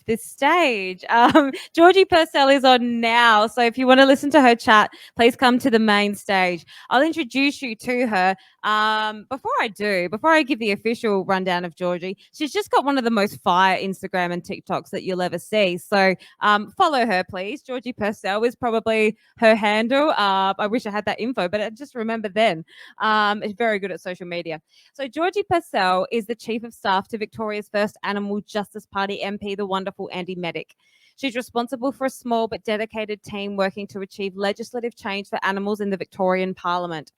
this stage. Georgie Purcell is on now. So if you want to listen to her chat, please come to the main stage. I'll introduce you to her. Before I give the official rundown of Georgie, she's just got one of the most fire Instagram and TikToks that you'll ever see. So follow her, please. Georgie Purcell is probably her handle. I wish I had that info, but I just remember then. It's very good at social media. So Georgie Purcell is the Chief of Staff to Victoria's first Animal Justice Party MP, the wonderful Andy Medic. She's responsible for a small but dedicated team working to achieve legislative change for animals in the Victorian Parliament.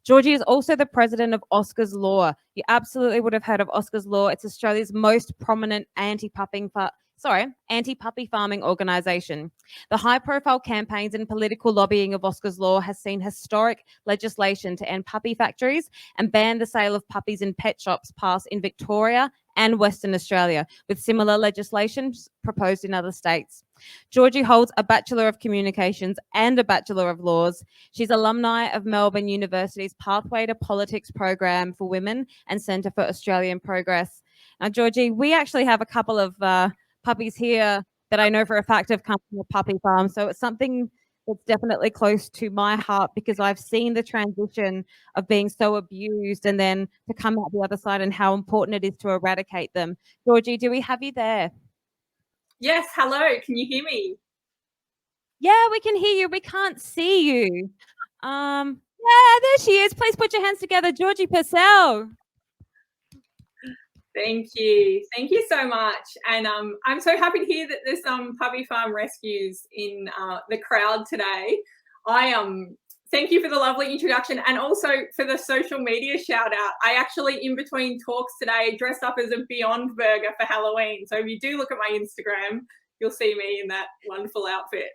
Georgie is also the president of Oscar's Law. You absolutely would have heard of Oscar's Law. It's Australia's most prominent anti-puppy farming organisation. The high-profile campaigns and political lobbying of Oscar's Law has seen historic legislation to end puppy factories and ban the sale of puppies in pet shops pass in Victoria and Western Australia, with similar legislation proposed in other states. Georgie holds a Bachelor of Communications and a Bachelor of Laws. She's alumni of Melbourne University's Pathway to Politics program for women and Centre for Australian Progress. Now, Georgie, we actually have a couple of puppies here that I know for a fact have come from a puppy farm. So it's something that's definitely close to my heart because I've seen the transition of being so abused and then to come out the other side and how important it is to eradicate them. Georgie, do we have you there? Yes, hello. Can you hear me? Yeah, we can hear you. We can't see you. Yeah, there she is. Please put your hands together, Georgie Purcell. Thank you. Thank you so much. And I'm so happy to hear that there's some puppy farm rescues in the crowd today. Thank you for the lovely introduction and also for the social media shout out. I actually, in between talks today, dressed up as a Beyond Burger for Halloween. So if you do look at my Instagram, you'll see me in that wonderful outfit.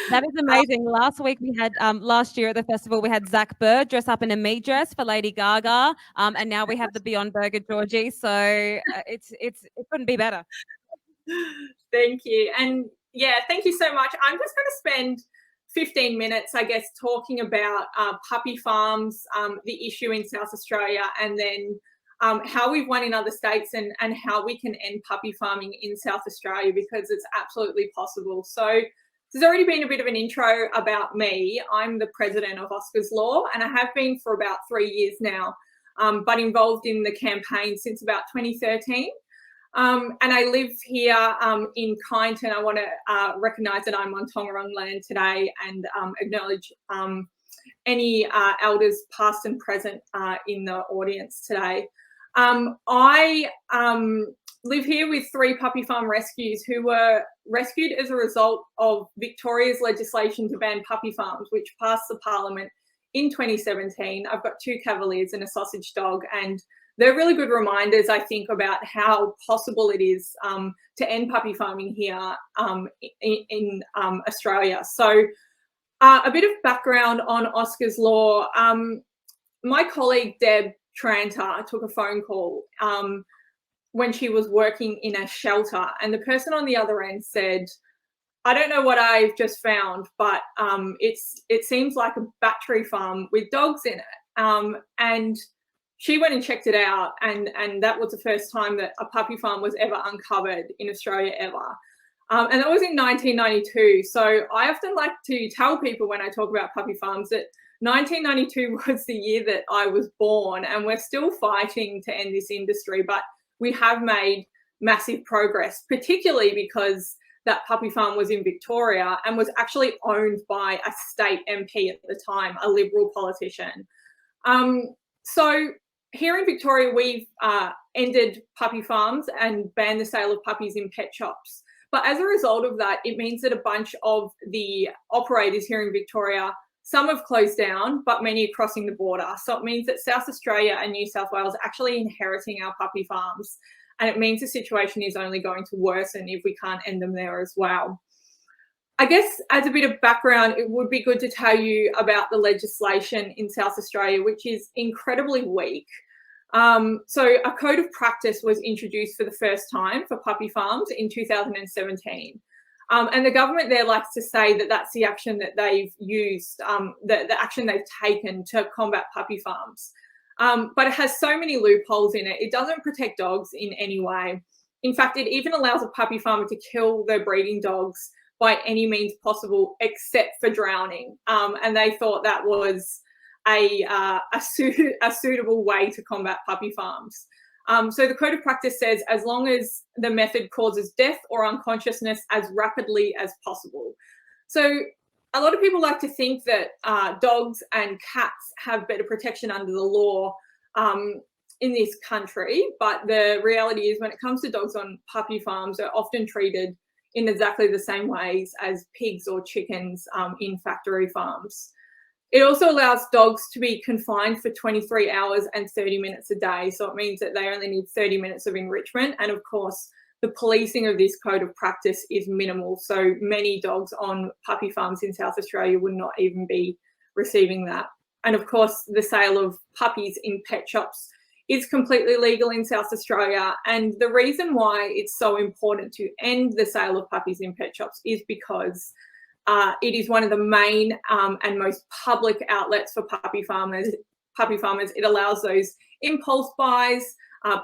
That is amazing. Last year at the festival, we had Zach Bird dress up in a meat dress for Lady Gaga. And now we have the Beyond Burger Georgie. So it couldn't be better. Thank you. And yeah, thank you so much. I'm just going to spend 15 minutes, I guess, talking about puppy farms, the issue in South Australia, and then how we've won in other states and how we can end puppy farming in South Australia, because it's absolutely possible. So there's already been a bit of an intro about me. I'm the president of Oscar's Law, and I have been for about 3 years now, but involved in the campaign since about 2013. And I live here in Kyneton. I want to recognise that I'm on Tongarong land today and acknowledge any elders past and present in the audience today. I live here with 3 puppy farm rescues who were rescued as a result of Victoria's legislation to ban puppy farms, which passed the Parliament in 2017. I've got 2 Cavaliers and a sausage dog, and they're really good reminders, I think, about how possible it is to end puppy farming here in Australia. So a bit of background on Oscar's Law. My colleague, Deb Tranter, took a phone call when she was working in a shelter, and the person on the other end said, I don't know what I've just found, but it seems like a battery farm with dogs in it. And she went and checked it out, and that was the first time that a puppy farm was ever uncovered in Australia ever. And that was in 1992. So I often like to tell people when I talk about puppy farms that 1992 was the year that I was born, and we're still fighting to end this industry, but we have made massive progress, particularly because that puppy farm was in Victoria and was actually owned by a state MP at the time, a Liberal politician. So here in Victoria, we've ended puppy farms and banned the sale of puppies in pet shops. But as a result of that, it means that a bunch of the operators here in Victoria, some have closed down, but many are crossing the border. So it means that South Australia and New South Wales are actually inheriting our puppy farms. And it means the situation is only going to worsen if we can't end them there as well. I guess as a bit of background, it would be good to tell you about the legislation in South Australia, which is incredibly weak. So a code of practice was introduced for the first time for puppy farms in 2017. And the government there likes to say that that's the action that they've used, the action they've taken to combat puppy farms. But it has so many loopholes in it. It doesn't protect dogs in any way. In fact, it even allows a puppy farmer to kill their breeding dogs by any means possible except for drowning. And they thought that was a suitable way to combat puppy farms. So the code of practice says as long as the method causes death or unconsciousness as rapidly as possible. So a lot of people like to think that dogs and cats have better protection under the law in this country, but the reality is when it comes to dogs on puppy farms, they're often treated in exactly the same ways as pigs or chickens in factory farms. It also allows dogs to be confined for 23 hours and 30 minutes a day. So it means that they only need 30 minutes of enrichment. And of course, the policing of this code of practice is minimal. So many dogs on puppy farms in South Australia would not even be receiving that. And of course, the sale of puppies in pet shops is completely legal in South Australia. And the reason why it's so important to end the sale of puppies in pet shops is because it is one of the main and most public outlets for puppy farmers. It allows those impulse buys.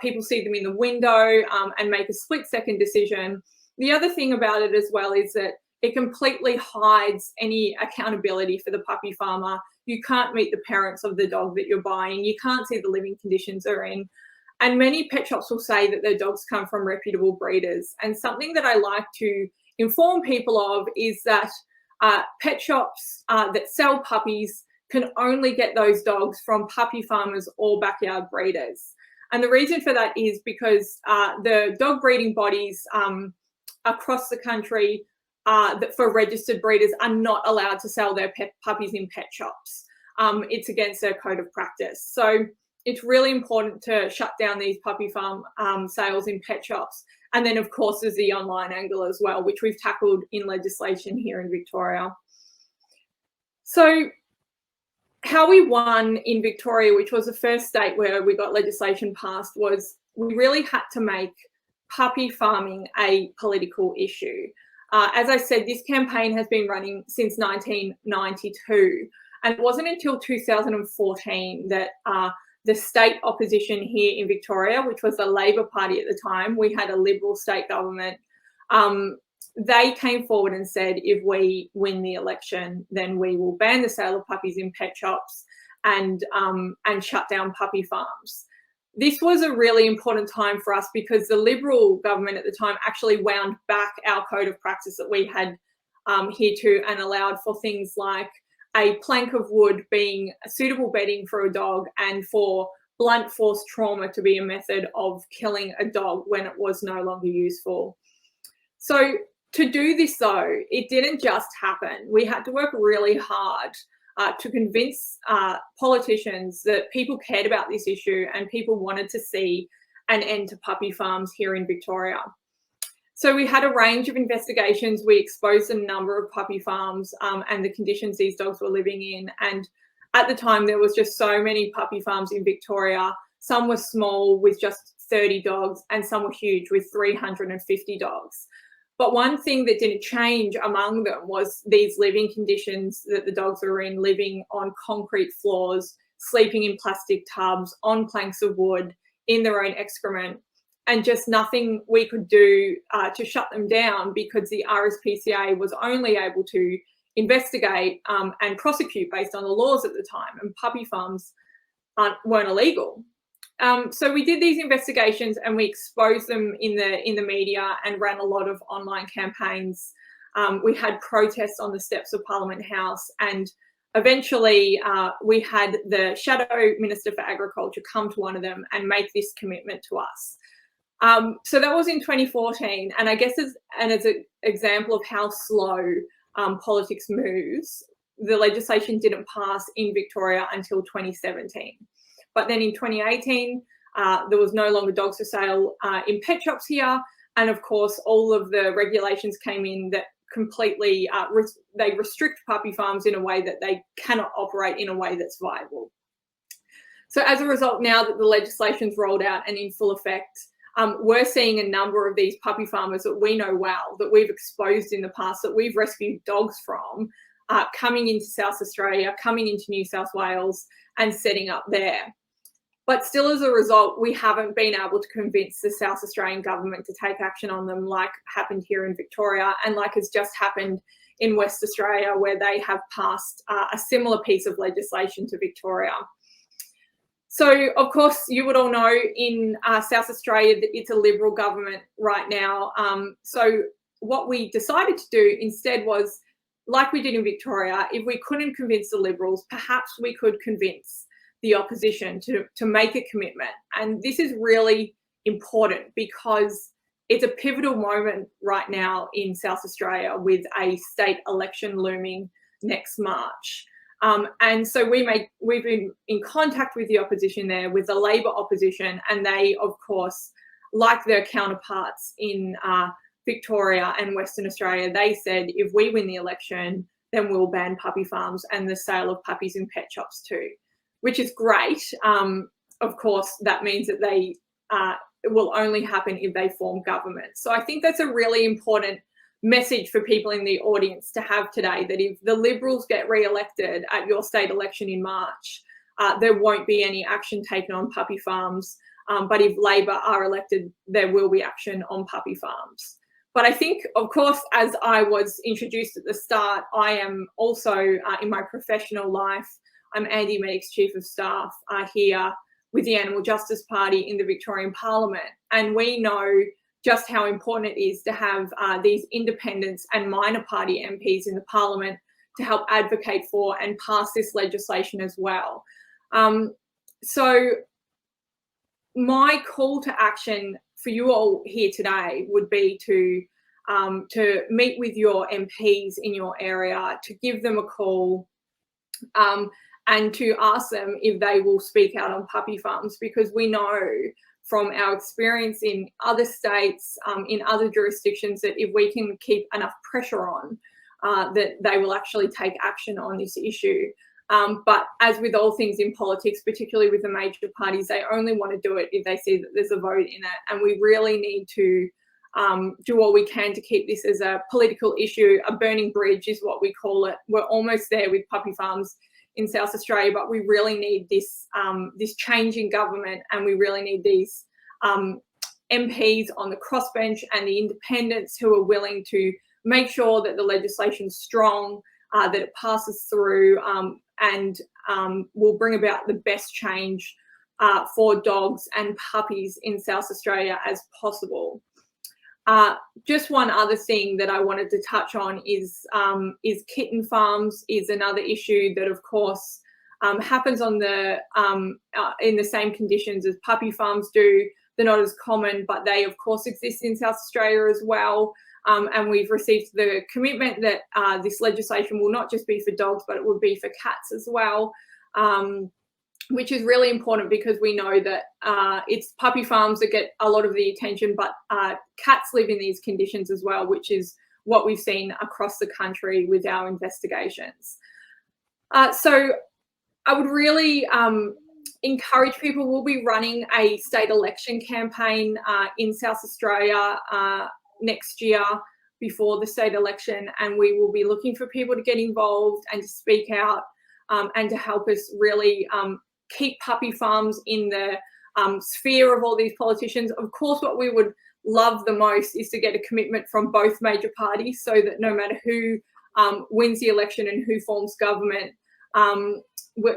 People see them in the window and make a split-second decision. The other thing about it as well is that it completely hides any accountability for the puppy farmer. You can't meet the parents of the dog that you're buying. You can't see the living conditions they're in. And many pet shops will say that their dogs come from reputable breeders. And something that I like to inform people of is that pet shops that sell puppies can only get those dogs from puppy farmers or backyard breeders. And the reason for that is because the dog breeding bodies across the country that for registered breeders are not allowed to sell their puppies in pet shops. It's against their code of practice. So it's really important to shut down these puppy farm sales in pet shops. And then, of course, there's the online angle as well, which we've tackled in legislation here in Victoria. So how we won in Victoria, which was the first state where we got legislation passed, was we really had to make puppy farming a political issue. As I said, this campaign has been running since 1992, and it wasn't until 2014 that the state opposition here in Victoria, which was the Labor Party at the time, we had a Liberal state government, they came forward and said, if we win the election, then we will ban the sale of puppies in pet shops and shut down puppy farms. This was a really important time for us because the Liberal government at the time actually wound back our code of practice that we had hitherto and allowed for things like a plank of wood being a suitable bedding for a dog and for blunt force trauma to be a method of killing a dog when it was no longer useful. So to do this, though, it didn't just happen. We had to work really hard to convince politicians that people cared about this issue and people wanted to see an end to puppy farms here in Victoria. So we had a range of investigations. We exposed a number of puppy farms and the conditions these dogs were living in. And at the time, there was just so many puppy farms in Victoria. Some were small with just 30 dogs and some were huge with 350 dogs. But one thing that didn't change among them was these living conditions that the dogs were in, living on concrete floors, sleeping in plastic tubs, on planks of wood, in their own excrement, and just nothing we could do to shut them down because the RSPCA was only able to investigate and prosecute based on the laws at the time, and puppy farms weren't illegal. So we did these investigations and we exposed them in the media and ran a lot of online campaigns. We had protests on the steps of Parliament House, and eventually we had the Shadow Minister for Agriculture come to one of them and make this commitment to us. So that was in 2014, and I guess as an example of how slow politics moves, the legislation didn't pass in Victoria until 2017. But then in 2018, there was no longer dogs for sale in pet shops here. And of course, all of the regulations came in that completely, they restrict puppy farms in a way that they cannot operate in a way that's viable. So as a result, now that the legislation's rolled out and in full effect, we're seeing a number of these puppy farmers that we know well, that we've exposed in the past, that we've rescued dogs from, coming into South Australia, coming into New South Wales and setting up there. But still, as a result, we haven't been able to convince the South Australian government to take action on them, like happened here in Victoria and like has just happened in West Australia, where they have passed a similar piece of legislation to Victoria. So, of course, you would all know in South Australia that it's a Liberal government right now. So what we decided to do instead was, like we did in Victoria, if we couldn't convince the Liberals, perhaps we could convince the opposition to make a commitment. And this is really important because it's a pivotal moment right now in South Australia with a state election looming next March. And so we've been in contact with the opposition there, with the Labor opposition, and they, of course, like their counterparts in Victoria and Western Australia, they said if we win the election, then we'll ban puppy farms and the sale of puppies in pet shops too, which is great. Of course, that means that it will only happen if they form government. So I think that's a really important message for people in the audience to have today, that if the Liberals get re-elected at your state election in March, there won't be any action taken on puppy farms. But if Labor are elected, there will be action on puppy farms. But I think, of course, as I was introduced at the start, I am also, in my professional life, I'm Andy Meek's Chief of Staff here with the Animal Justice Party in the Victorian Parliament. And we know just how important it is to have these independents and minor party MPs in the Parliament to help advocate for and pass this legislation as well. So my call to action for you all here today would be to meet with your MPs in your area, to give them a call, and to ask them if they will speak out on puppy farms, because we know from our experience in other states, in other jurisdictions, that if we can keep enough pressure on, that they will actually take action on this issue. But as with all things in politics, particularly with the major parties, they only want to do it if they see that there's a vote in it. And we really need to do all we can to keep this as a political issue. A burning bridge is what we call it. We're almost there with puppy farms in South Australia, but we really need this this change in government, and we really need these MPs on the crossbench and the independents who are willing to make sure that the legislation's strong, that it passes through, and will bring about the best change for dogs and puppies in South Australia as possible. Just one other thing that I wanted to touch on is Kitten Farms is another issue that, of course, happens on the in the same conditions as puppy farms do. They're not as common, but they, of course, exist in South Australia as well. And we've received the commitment that this legislation will not just be for dogs, but it will be for cats as well. Which is really important because we know that it's puppy farms that get a lot of the attention, but cats live in these conditions as well, which is what we've seen across the country with our investigations. So I would really encourage people. We'll be running a state election campaign in South Australia next year before the state election, and we will be looking for people to get involved and to speak out and to help us really keep puppy farms in the sphere of all these politicians. Of course, what we would love the most is to get a commitment from both major parties, so that no matter who wins the election and who forms government,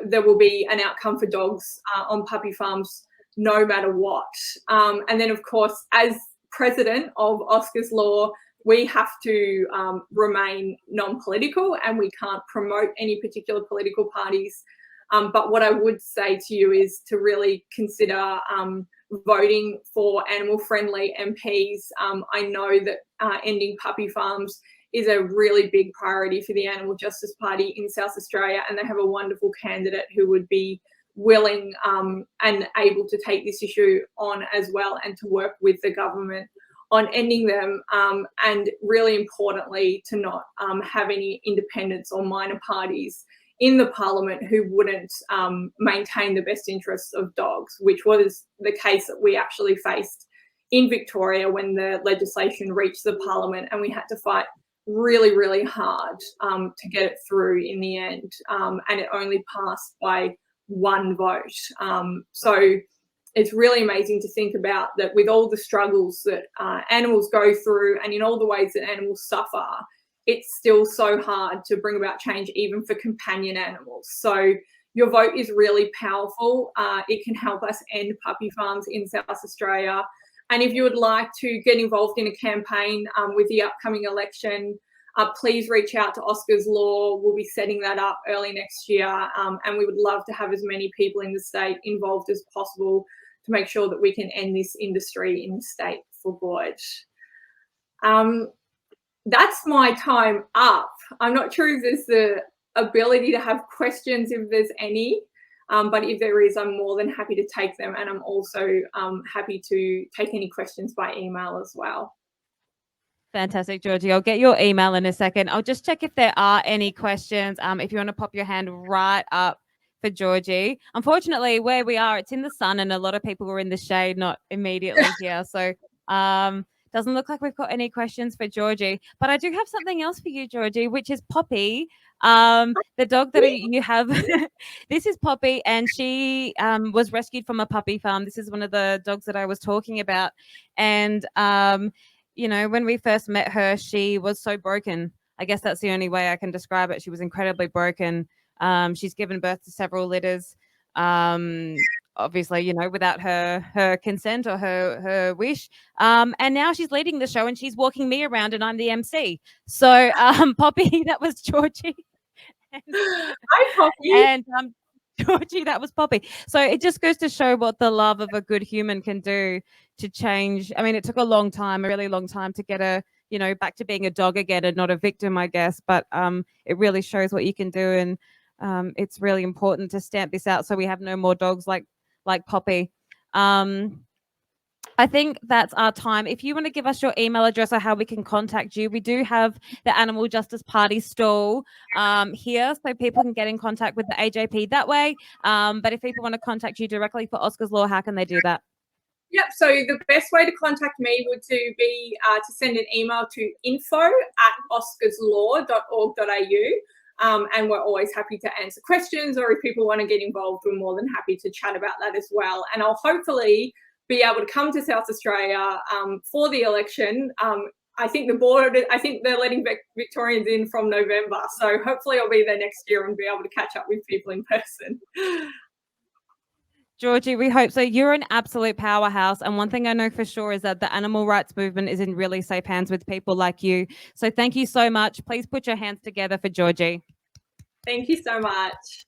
there will be an outcome for dogs on puppy farms no matter what. And then, of course, as president of Oscar's Law, we have to remain non-political, and we can't promote any particular political parties. But what I would say to you is to really consider voting for animal-friendly MPs. I know that ending puppy farms is a really big priority for the Animal Justice Party in South Australia, and they have a wonderful candidate who would be willing and able to take this issue on as well, and to work with the government on ending them, and really importantly, to not have any independents or minor parties in the Parliament who wouldn't maintain the best interests of dogs, which was the case that we actually faced in Victoria when the legislation reached the Parliament, and we had to fight really, really hard to get it through in the end. And it only passed by one vote. So it's really amazing to think about that with all the struggles that animals go through and in all the ways that animals suffer, it's still so hard to bring about change even for companion animals. So your vote is really powerful. It can help us end puppy farms in South Australia. And if you would like to get involved in a campaign with the upcoming election, please reach out to Oscar's Law. We'll be setting that up early next year. And we would love to have as many people in the state involved as possible to make sure that we can end this industry in the state for good. That's my time up. I'm not sure if there's the ability to have questions, if there's any, but if there is, I'm more than happy to take them. And I'm also happy to take any questions by email as well. Fantastic, Georgie. I'll get your email in a second. I'll just check if there are any questions. If you want to pop your hand right up for Georgie. Unfortunately, where we are, it's in the sun and a lot of people were in the shade, not immediately here. So doesn't look like we've got any questions for Georgie. But I do have something else for you, Georgie, which is Poppy. The dog that you have, this is Poppy, and she was rescued from a puppy farm. This is one of the dogs that I was talking about. And you know, when we first met her, she was so broken. I guess that's the only way I can describe it. She was incredibly broken. She's given birth to several litters, obviously, you know, without her consent or her wish. And now she's leading the show and she's walking me around and I'm the MC. So Poppy, that was Georgie. Hi, Poppy. And Georgie, that was Poppy. So it just goes to show what the love of a good human can do to change. I mean, it took a long time, a really long time to get her, you know, back to being a dog again and not a victim, I guess. But it really shows what you can do. And it's really important to stamp this out so we have no more dogs like Poppy. I think that's our time. If you want to give us your email address or how we can contact you, we do have the Animal Justice Party stall here, so people can get in contact with the AJP that way. But if people want to contact you directly for Oscar's Law, how can they do that? Yep, so the best way to contact me would be to send an email to info@oscarslaw.org.au. And we're always happy to answer questions, or if people want to get involved, we're more than happy to chat about that as well. And I'll hopefully be able to come to South Australia for the election. I think they're letting Victorians in from November. So hopefully I'll be there next year and be able to catch up with people in person. Georgie, we hope so. You're an absolute powerhouse. And one thing I know for sure is that the animal rights movement is in really safe hands with people like you. So thank you so much. Please put your hands together for Georgie. Thank you so much.